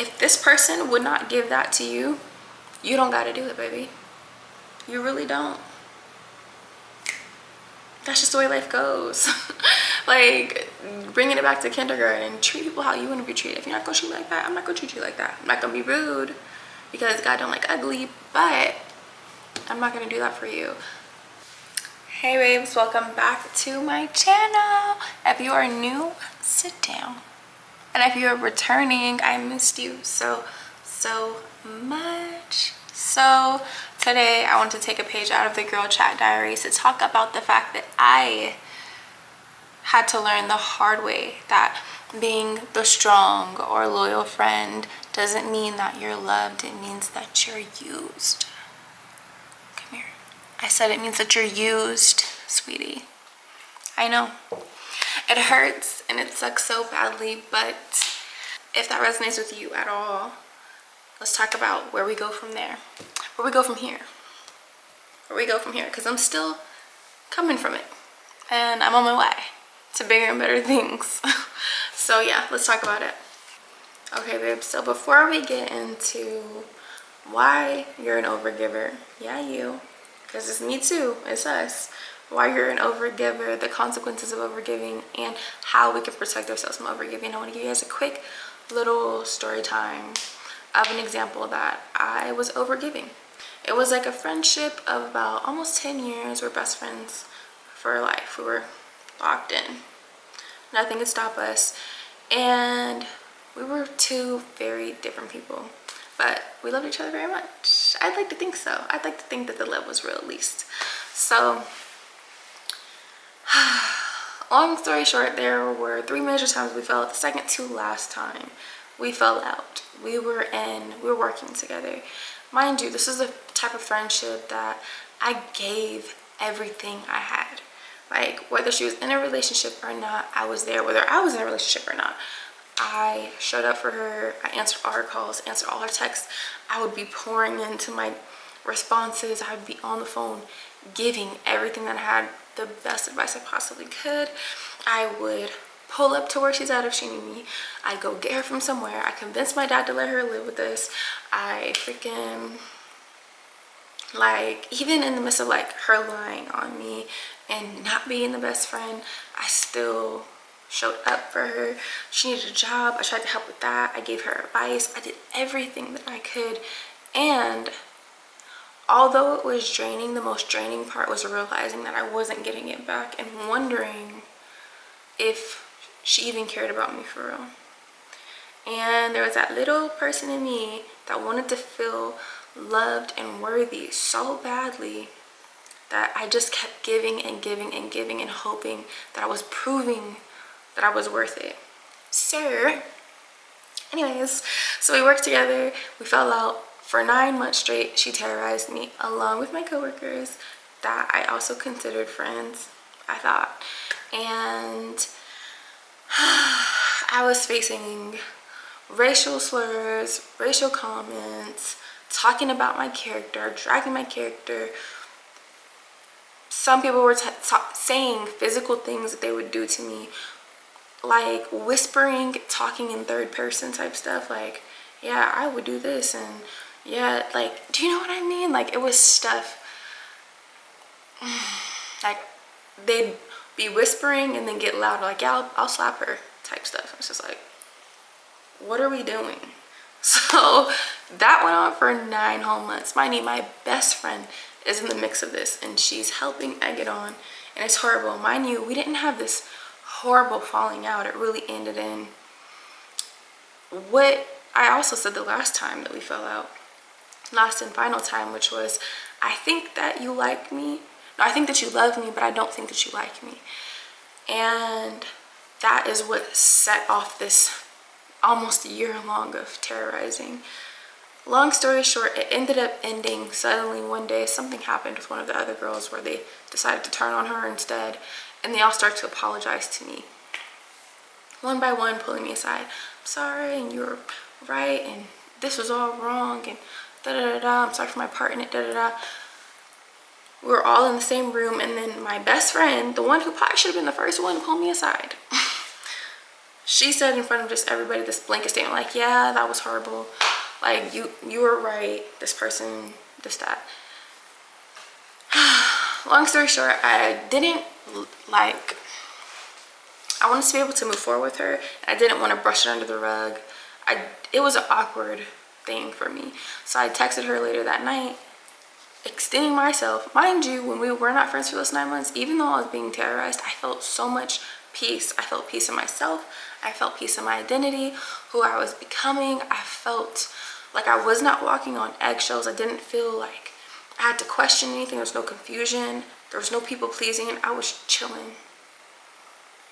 If this person would not give that to you, you don't gotta do it, baby. You really don't. That's just the way life goes. Like, bringing it back to kindergarten, treat people how you want to be treated. If you're not gonna treat me like that, I'm not gonna treat you like that. I'm not gonna be rude because God don't like ugly, but I'm not gonna do that for you. Hey babes, welcome back to my channel. If you are new, sit down. And if you're returning, I missed you so much. So today I want to take a page out of the girl chat diaries to talk about the fact that I had to learn the hard way that being the strong or loyal friend doesn't mean that you're loved. It means that you're used. Come here. I said it means that you're used, sweetie. I know. It hurts and it sucks so badly, but if that resonates with you at all, let's talk about where we go from there. Where we go from here. Where we go from here, because I'm still coming from it. And I'm on my way to bigger and better things. So yeah, let's talk about it. Okay, babe, so before we get into why you're an overgiver, yeah, you, because it's me too, it's us, why you're an overgiver, the consequences of overgiving, and how we can protect ourselves from overgiving. I want to give you guys a quick little story time of an example that I was overgiving. It was like a friendship of about almost 10 years. We're best friends for life. We were locked in. Nothing could stop us. And we were two very different people, but we loved each other very much. I'd like to think so. I'd like to think that the love was real, at least. So long story short, there were 3 major times we fell out. The second to last time we fell out, we were working together. Mind you, this is the type of friendship that I gave everything I had. Like, whether she was in a relationship or not, I was there. Whether I was in a relationship or not, I showed up for her. I answered all her calls, answered all her texts. I would be pouring into my responses. I would be on the phone giving everything that I had, the best advice I possibly could. I would pull up to where she's at if she knew me. I'd go get her from somewhere. I convinced my dad to let her live with us. I freaking, like, even in the midst of like her lying on me and not being the best friend, I still showed up for her. She needed a job. I tried to help with that. I gave her advice. I did everything that I could. And although it was draining, the most draining part was realizing that I wasn't getting it back and wondering if she even cared about me for real. And there was that little person in me that wanted to feel loved and worthy so badly that I just kept giving and giving and giving and hoping that I was proving that I was worth it. So anyways, so we worked together. We fell out for 9 months straight. She terrorized me along with my coworkers that I also considered friends, I thought. And I was facing racial slurs, racial comments, talking about my character, dragging my character. Some people were saying physical things that they would do to me, like whispering, talking in third person type stuff, like, yeah, I would do this, and yeah, like, do you know what I mean? Like, it was stuff, like, they'd be whispering and then get louder, like, yeah, I'll slap her type stuff. It's just like, what are we doing? So that went on for 9 whole months. Mind you, my best friend is in the mix of this, and she's helping egg it on, and it's horrible. Mind you, we didn't have this horrible falling out. It really ended in what I also said the last time that we fell out, last and final time, which was, I think that you like me. No, I think that you love me, but I don't think that you like me. And that is what set off this almost a year long of terrorizing. Long story short, it ended up ending suddenly one day. Something happened with one of the other girls where they decided to turn on her instead, and they all started to apologize to me. One by one, pulling me aside. I'm sorry, and you were right, and this was all wrong, and da-da-da-da, I'm sorry for my part in it, da-da-da. We were all in the same room, and then my best friend, the one who probably should have been the first one to pull me aside, she said in front of just everybody this blanket statement, like, yeah, that was horrible. Like, you were right. This person, this, that. Long story short, I didn't like, I wanted to be able to move forward with her. I didn't want to brush it under the rug. It was an awkward thing for me. So I texted her later that night, extending myself. Mind you, when we were not friends for those 9 months, even though I was being terrorized, I felt so much peace. I felt peace in myself. I felt peace in my identity, who I was becoming. I felt like I was not walking on eggshells. I didn't feel like I had to question anything. There was no confusion. There was no people pleasing. I was chilling.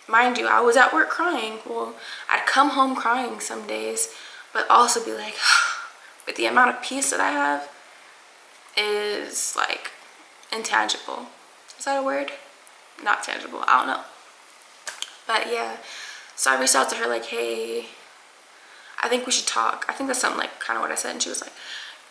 Mind you, I was at work crying. Well, I'd come home crying some days, but also be like, but the amount of peace that I have is like intangible. Is that a word? Not tangible. I don't know. But yeah, so I reached out to her like, hey, I think we should talk. I think that's something like kind of what I said. And she was like,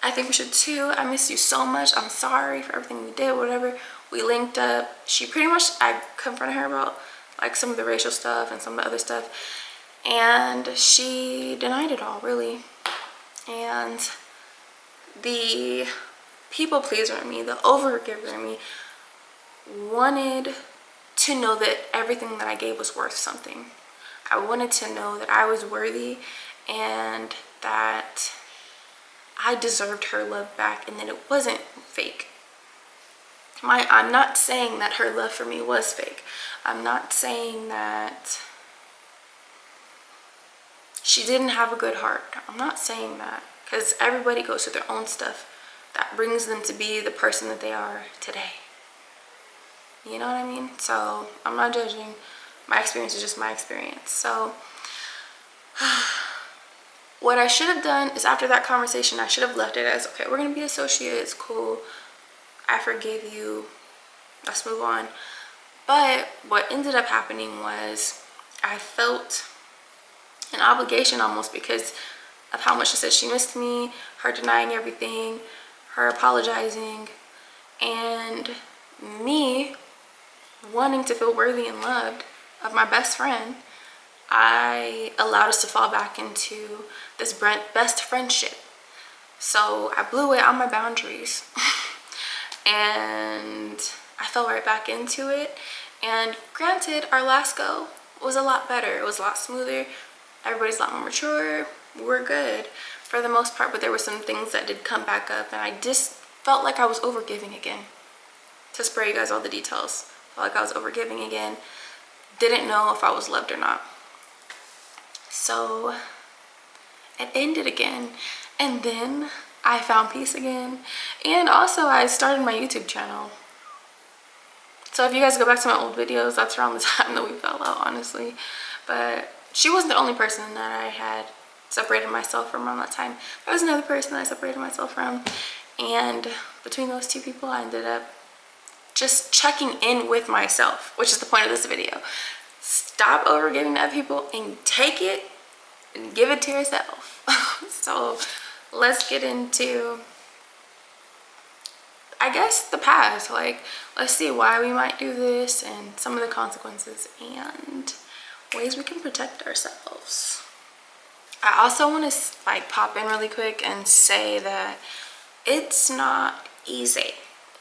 I think we should too. I miss you so much. I'm sorry for everything we did, whatever. We linked up. She pretty much, I confronted her about like some of the racial stuff and some of the other stuff. And she denied it all, really. And the people pleaser in me, the overgiver in me, wanted to know that everything that I gave was worth something. I wanted to know that I was worthy and that I deserved her love back and that it wasn't fake. I'm not saying that her love for me was fake. I'm not saying that she didn't have a good heart. I'm not saying that, because everybody goes through their own stuff that brings them to be the person that they are today. You know what I mean? So I'm not judging. My experience is just my experience. So what I should have done is, after that conversation, I should have left it as, okay, we're gonna be associates, cool, I forgive you, let's move on. But what ended up happening was I felt an obligation almost, because of how much she said she missed me, her denying everything, her apologizing, and me wanting to feel worthy and loved of my best friend. I allowed us to fall back into this best friendship. So I blew away all my boundaries and I fell right back into it. And granted, our last go was a lot better. It was a lot smoother. Everybody's a lot more mature. We're good for the most part, but there were some things that did come back up, and I just felt like I was overgiving again. To spare you guys all the details, felt like I was overgiving again. Didn't know if I was loved or not. So it ended again, and then I found peace again, and also I started my YouTube channel. So if you guys go back to my old videos, that's around the time that we fell out, honestly. But she wasn't the only person that I had separated myself from around that time. There was another person that I separated myself from, and between those two people, I ended up just checking in with myself, which is the point of this video. Stop overgiving to other people and take it and give it to yourself. So let's get into, I guess, the past. Like, let's see why we might do this and some of the consequences and ways we can protect ourselves. I also want to like pop in really quick and say that it's not easy.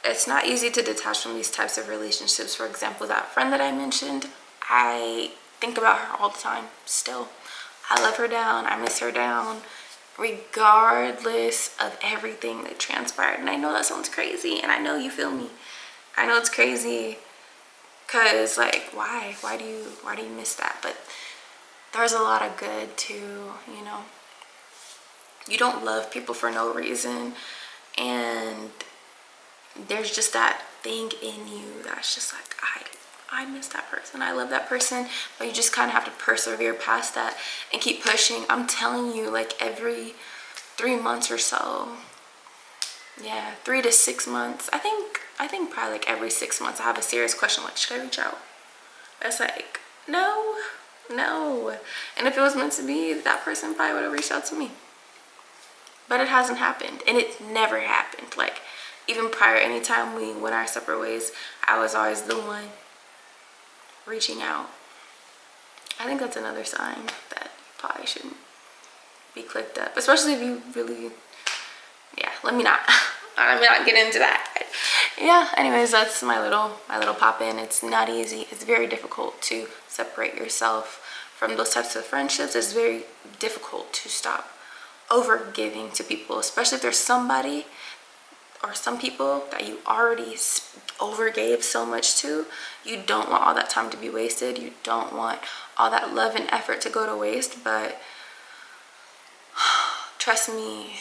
It's not easy to detach from these types of relationships. For example, that friend that I mentioned, I think about her all the time still. I love her down. I miss her down, regardless of everything that transpired. And I know that sounds crazy, and I know you feel me. I know it's crazy, because like, why do you miss that? But there's a lot of good too, you know. You don't love people for no reason, and there's just that thing in you that's just like, I miss that person, I love that person, but you just kind of have to persevere past that and keep pushing. I'm telling you, like every 3 months or so, yeah, 3 to 6 months, I think probably like every 6 months I have a serious question like, should I reach out? That's like, no. And if it was meant to be, that person probably would have reached out to me. But it hasn't happened, and it never happened. Like, even prior, anytime we went our separate ways, I was always the one reaching out. I think that's another sign that you probably shouldn't be clicked up, especially if you really, yeah, let me not get into that. Yeah, anyways, that's my little pop in. It's not easy. It's very difficult to separate yourself from those types of friendships. It's very difficult to stop over giving to people, especially if there's somebody or some people that you already overgave so much to. You don't want all that time to be wasted. You don't want all that love and effort to go to waste. But trust me,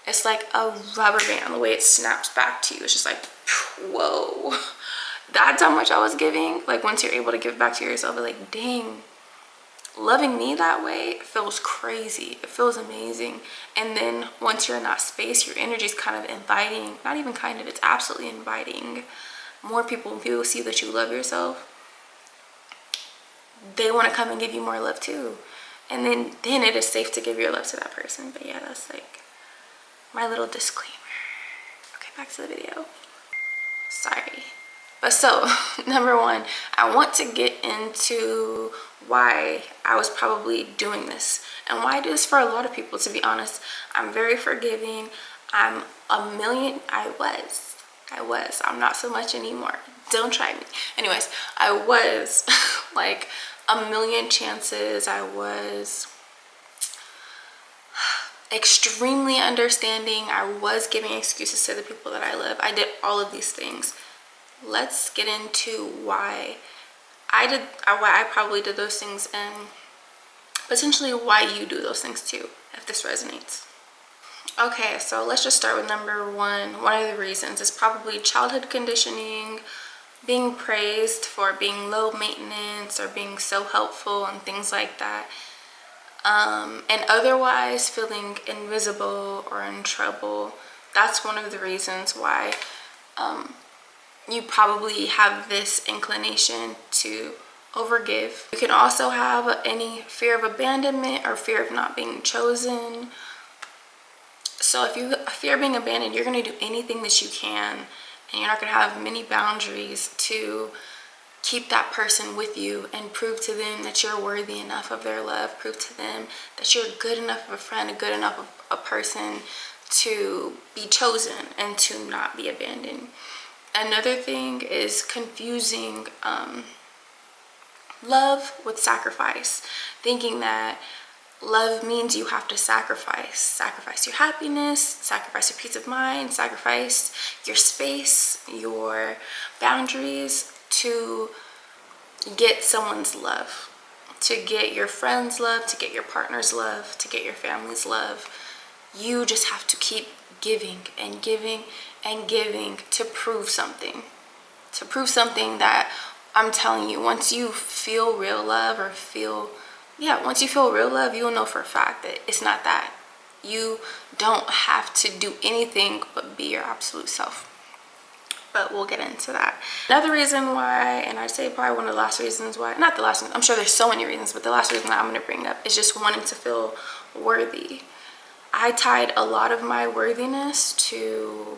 it's like a rubber band, the way it snaps back to you. It's just like, whoa, that's how much I was giving. Like, once you're able to give back to yourself, it's like, dang, loving me that way feels crazy. It feels amazing. And then once you're in that space, your energy is kind of inviting, not even kind of, it's absolutely inviting more people. When people see that you love yourself, they want to come and give you more love too. And then it is safe to give your love to that person. But yeah, that's like my little disclaimer. Okay, back to the video. Sorry. But so, number one, I want to get into why I was probably doing this and why I do this for a lot of people. To be honest, I'm very forgiving. I was. I'm not so much anymore. Don't try me. Anyways, I was like a million chances. I was extremely understanding. I was giving excuses to the people that I love. I did all of these things. Let's get into why I probably did those things, and potentially why you do those things too, if this resonates. Okay, so let's just start with number one. One of the reasons is probably childhood conditioning, being praised for being low maintenance or being so helpful and things like that. And otherwise feeling invisible or in trouble. That's one of the reasons why you probably have this inclination to overgive. You can also have any fear of abandonment or fear of not being chosen. So if you fear being abandoned, you're going to do anything that you can, and you're not going to have many boundaries to keep that person with you and prove to them that you're worthy enough of their love, prove to them that you're good enough of a friend, a good enough of a person to be chosen and to not be abandoned. Another thing is confusing love with sacrifice, thinking that love means you have to sacrifice your happiness, sacrifice your peace of mind, sacrifice your space, your boundaries to get someone's love, to get your friends' love, to get your partner's love, to get your family's love. You just have to keep giving and giving and giving to prove something. To prove something that, I'm telling you, once you feel real love once you feel real love, you'll know for a fact that it's not that. You don't have to do anything but be your absolute self. But we'll get into that. Another reason why, and I'd say probably one of the last reasons why, not the last one, I'm sure there's so many reasons, but the last reason that I'm going to bring up is just wanting to feel worthy. I tied a lot of my worthiness to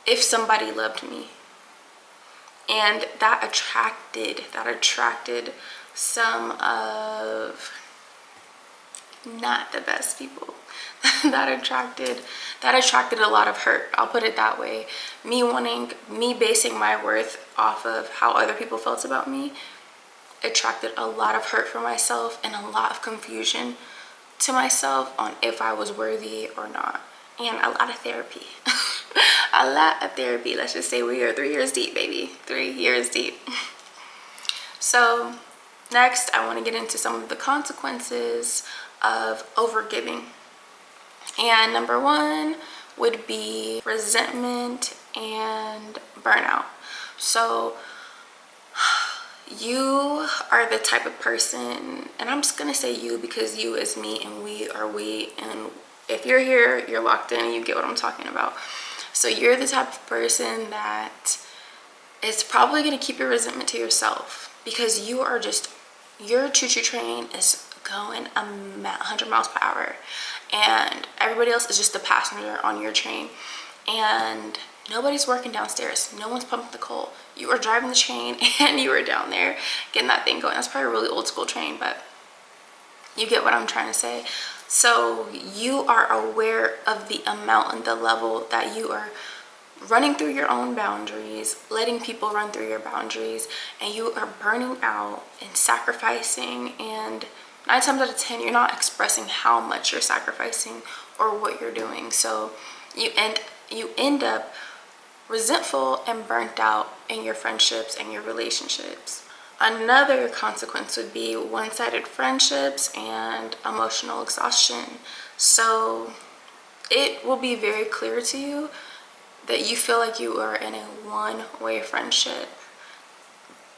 if somebody loved me. And that attracted some of not the best people. that attracted a lot of hurt. I'll put it that way. Me basing my worth off of how other people felt about me attracted a lot of hurt for myself and a lot of confusion to myself on if I was worthy or not. And a lot of therapy. A lot of therapy. Let's just say we are 3 years deep, baby. 3 years deep. So next, I want to get into some of the consequences of overgiving. And number one would be resentment and burnout. So you are the type of person, and I'm just gonna say you because you is me and we are we, and if you're here, you're locked in and you get what I'm talking about. So you're the type of person that is probably gonna keep your resentment to yourself because your choo-choo train is going 100 miles per hour and everybody else is just the passenger on your train. And Nobody's working downstairs. No one's pumping the coal. You are driving the train and you are down there getting that thing going. That's probably a really old school train, but you get what I'm trying to say. So you are aware of the amount and the level that you are running through your own boundaries, letting people run through your boundaries, and you are burning out and sacrificing, and 9 times out of 10 you're not expressing how much you're sacrificing or what you're doing. So you end up resentful and burnt out in your friendships and your relationships. Another consequence would be one-sided friendships and emotional exhaustion. So it will be very clear to you that you feel like you are in a one-way friendship.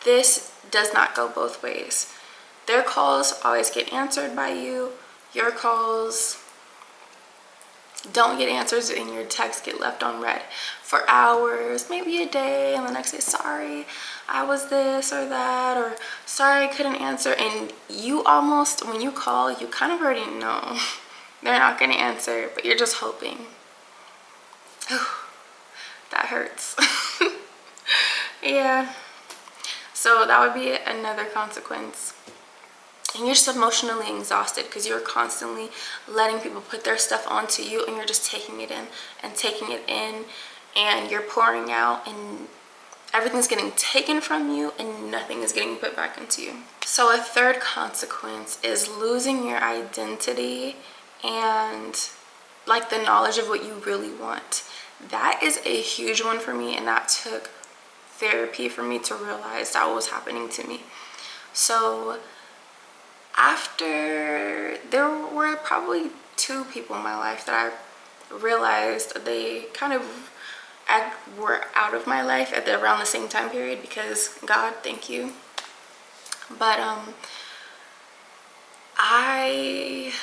This does not go both ways. Their calls always get answered by you. Your calls don't get answers, and your texts get left on read for hours, maybe a day, and the next day, sorry, I was this or that, or sorry, I couldn't answer. And you almost, when you call, you kind of already know they're not going to answer, but you're just hoping. That hurts. Yeah. So that would be another consequence. And you're just emotionally exhausted because you're constantly letting people put their stuff onto you, and you're just taking it in and taking it in, and you're pouring out, and everything's getting taken from you and nothing is getting put back into you. So a third consequence is losing your identity and like the knowledge of what you really want. That is a huge one for me, and that took therapy for me to realize that was happening to me. So after, there were probably 2 people in my life that I realized they kind of were out of my life at around the same time period, because God, thank you. But I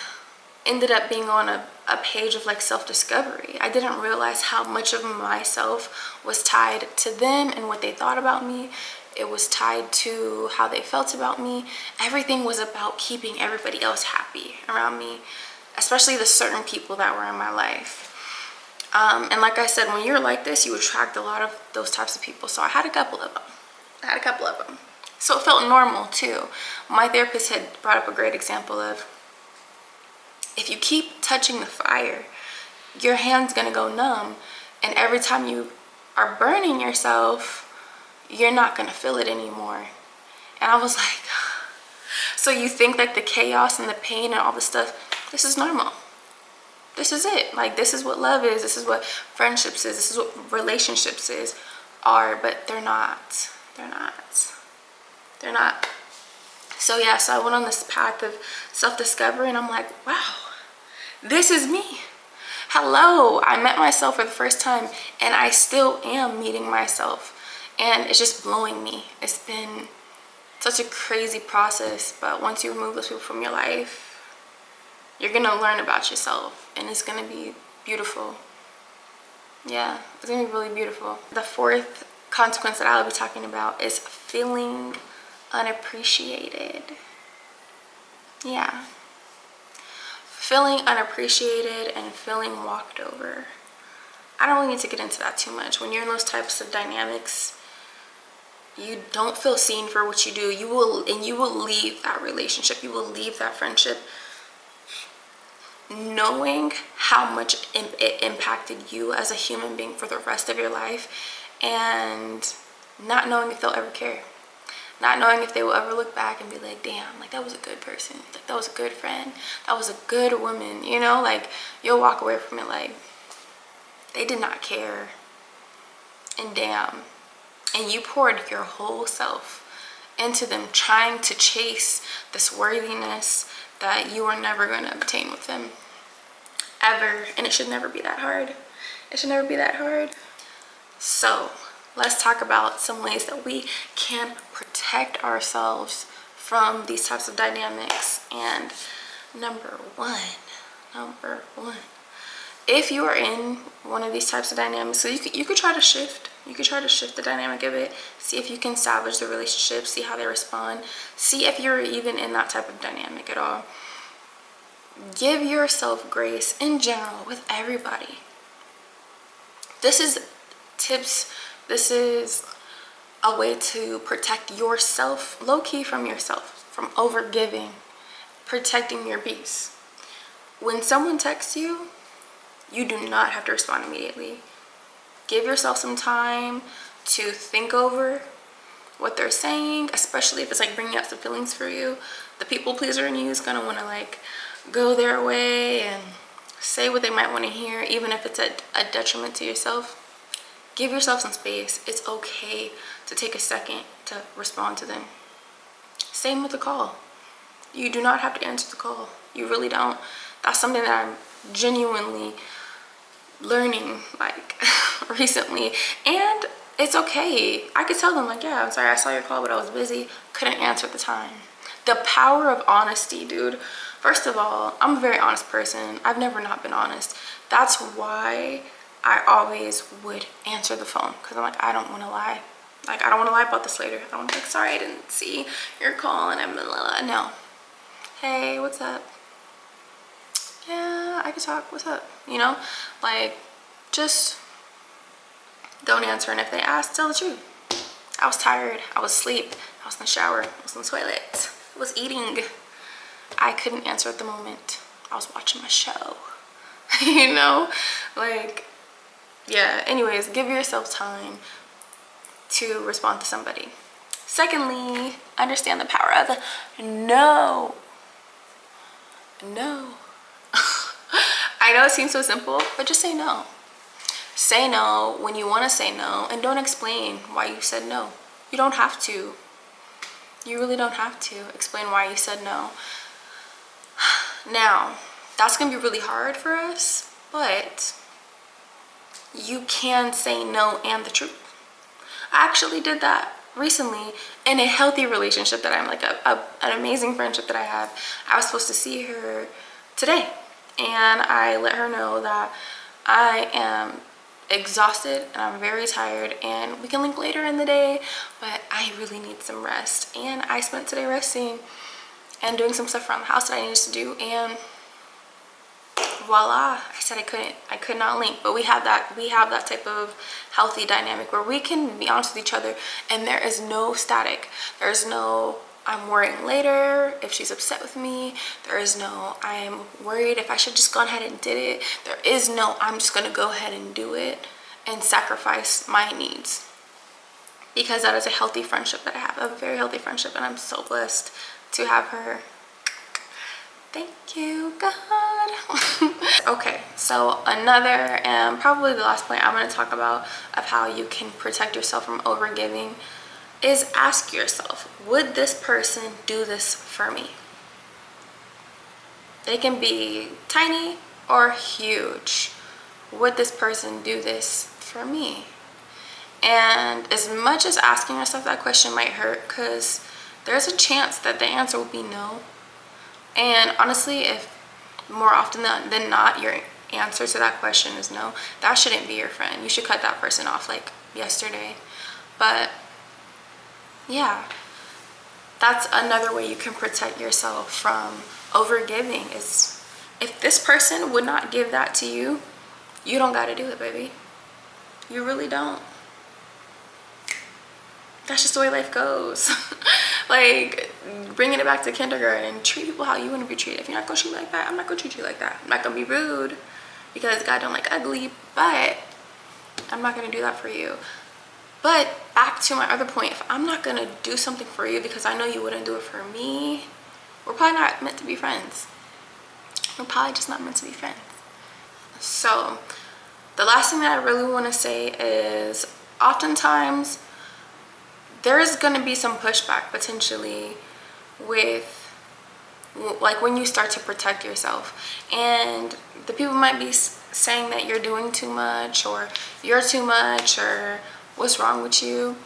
ended up being on a page of like self-discovery. I didn't realize how much of myself was tied to them and what they thought about me. It was tied to how they felt about me. Everything was about keeping everybody else happy around me, especially the certain people that were in my life. And like I said, when you're like this, you attract a lot of those types of people. So I had a couple of them. So it felt normal too. My therapist had brought up a great example of, if you keep touching the fire, your hand's gonna go numb, and every time you are burning yourself, you're not gonna feel it anymore. And I was like, so you think that the chaos and the pain and all this stuff, this is normal. This is it. Like, this is what love is. This is what friendships is. This is what relationships are, but they're not. So yeah, so I went on this path of self-discovery, and I'm like, wow, this is me. Hello, I met myself for the first time, and I still am meeting myself, and it's just blowing me. It's been such a crazy process, but once you remove those people from your life, you're gonna learn about yourself, and it's gonna be beautiful. Yeah, it's gonna be really beautiful. The 4th consequence that I'll be talking about is feeling unappreciated. Yeah. Feeling unappreciated and feeling walked over. I don't really need to get into that too much. When you're in those types of dynamics, you don't feel seen for what you do. You will leave that relationship. You will leave that friendship knowing how much it impacted you as a human being for the rest of your life, and not knowing if they'll ever care. Not knowing if they will ever look back and be like, damn, like that was a good person. Like that was a good friend. That was a good woman, you know? Like, you'll walk away from it like, they did not care. And damn. And you poured your whole self into them, trying to chase this worthiness that you are never going to obtain with them. Ever. And it should never be that hard. It should never be that hard. So, let's talk about some ways that we can protect ourselves from these types of dynamics. And number one, if you are in one of these types of dynamics, so you could try to shift. You could try to shift the dynamic of it. See if you can salvage the relationship. See how they respond. See if you're even in that type of dynamic at all. Give yourself grace in general with everybody. This is tips. This is a way to protect yourself, low-key, from yourself, from over giving, protecting your peace. When someone texts you, you do not have to respond immediately. Give yourself some time to think over what they're saying, especially if it's like bringing up some feelings for you. The people pleaser in you is gonna want to like go their way and say what they might want to hear, even if it's a detriment to yourself. Give yourself some space. It's okay to take a second to respond to them. Same with the call. You do not have to answer the call. You really don't. That's something that I'm genuinely learning like recently, and it's okay. I could tell them like, yeah, I'm sorry, I saw your call but I was busy, couldn't answer at the time. The power of honesty, dude. First of all, I'm a very honest person. I've never not been honest. That's why I always would answer the phone, because I'm like, I don't want to lie. Like, I don't want to lie about this later. I don't want to be like, sorry, I didn't see your call and I'm blah, blah, blah. No. Hey, what's up? Yeah, I can talk. What's up? You know, like, just don't answer. And if they ask, tell the truth. I was tired. I was asleep. I was in the shower. I was in the toilet. I was eating. I couldn't answer at the moment. I was watching my show. You know, like, yeah. Anyways, give yourself time to respond to somebody. Secondly, understand the power of no. No. I know it seems so simple, but just say no. Say no when you want to say no, and don't explain why you said no. You don't have to. You really don't have to explain why you said no. Now, that's going to be really hard for us, but you can say no and the truth. I actually did that recently in a healthy relationship that I'm like an amazing friendship that I have. I was supposed to see her today, and I let her know that I am exhausted and I'm very tired and we can link later in the day, but I really need some rest. And I spent today resting and doing some stuff around the house that I needed to do, and voila, I said I could not link. But we have that type of healthy dynamic where we can be honest with each other, and there is no static. There's no I'm worrying later if she's upset with me. There is no I'm worried if I should just gone ahead and did it. There is no I'm just gonna go ahead and do it and sacrifice my needs, because that is a healthy friendship that I have, a very healthy friendship, and I'm so blessed to have her. Thank you, God. Okay, so another and probably the last point I'm going to talk about of how you can protect yourself from overgiving is ask yourself, would this person do this for me? They can be tiny or huge. Would this person do this for me? And as much as asking yourself that question might hurt, because there's a chance that the answer will be no. And honestly, if more often than not your answer to that question is no, that shouldn't be your friend. You should cut that person off like yesterday. But yeah, that's another way you can protect yourself from overgiving, is if this person would not give that to you, you don't got to do it, baby. You really don't. That's just the way life goes. Like, bringing it back to kindergarten, treat people how you want to be treated. If you're not going to treat me like that, I'm not going to treat you like that. I'm not going to be rude, because God don't like ugly, but I'm not going to do that for you. But back to my other point, if I'm not going to do something for you because I know you wouldn't do it for me, we're probably not meant to be friends. We're probably just not meant to be friends. So the last thing that I really want to say is, oftentimes there is going to be some pushback potentially with, like, when you start to protect yourself, and the people might be saying that you're doing too much, or you're too much, or what's wrong with you.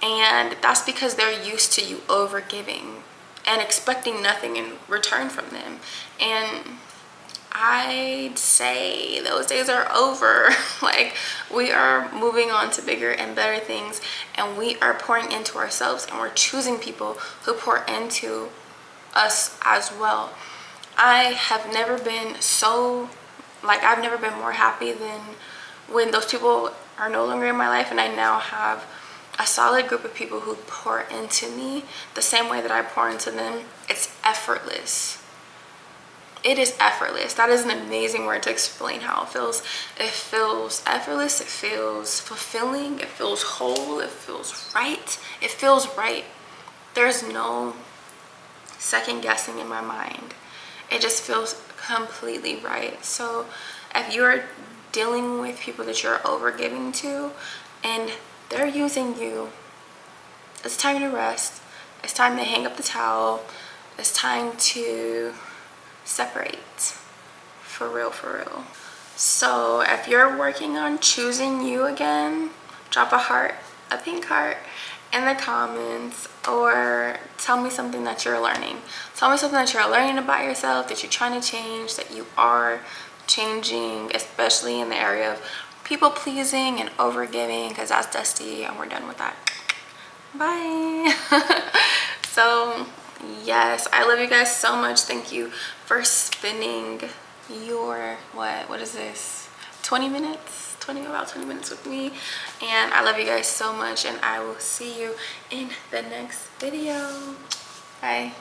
And that's because they're used to you over giving and expecting nothing in return from them. And I'd say those days are over. Like, we are moving on to bigger and better things, and we are pouring into ourselves, and we're choosing people who pour into us as well. I have never been so, like, I've never been more happy than when those people are no longer in my life and I now have a solid group of people who pour into me the same way that I pour into them, it's effortless. It is effortless. That is an amazing word to explain how it feels. It feels effortless. It feels fulfilling. It feels whole. It feels right. It feels right. There's no second guessing in my mind. It just feels completely right. So if you're dealing with people that you're overgiving to and they're using you, it's time to rest. It's time to hang up the towel. It's time to separate. For real, for real. So if you're working on choosing you again, drop a heart, a pink heart, in the comments, or tell me something that you're learning. Tell me something that you're learning about yourself, that you're trying to change, that you are changing, especially in the area of people pleasing and overgiving, because that's dusty and we're done with that. Bye. So yes, I love you guys so much. Thank you for spending your what is this, 20 minutes, about 20 minutes with me, and I love you guys so much, and I will see you in the next video. Bye.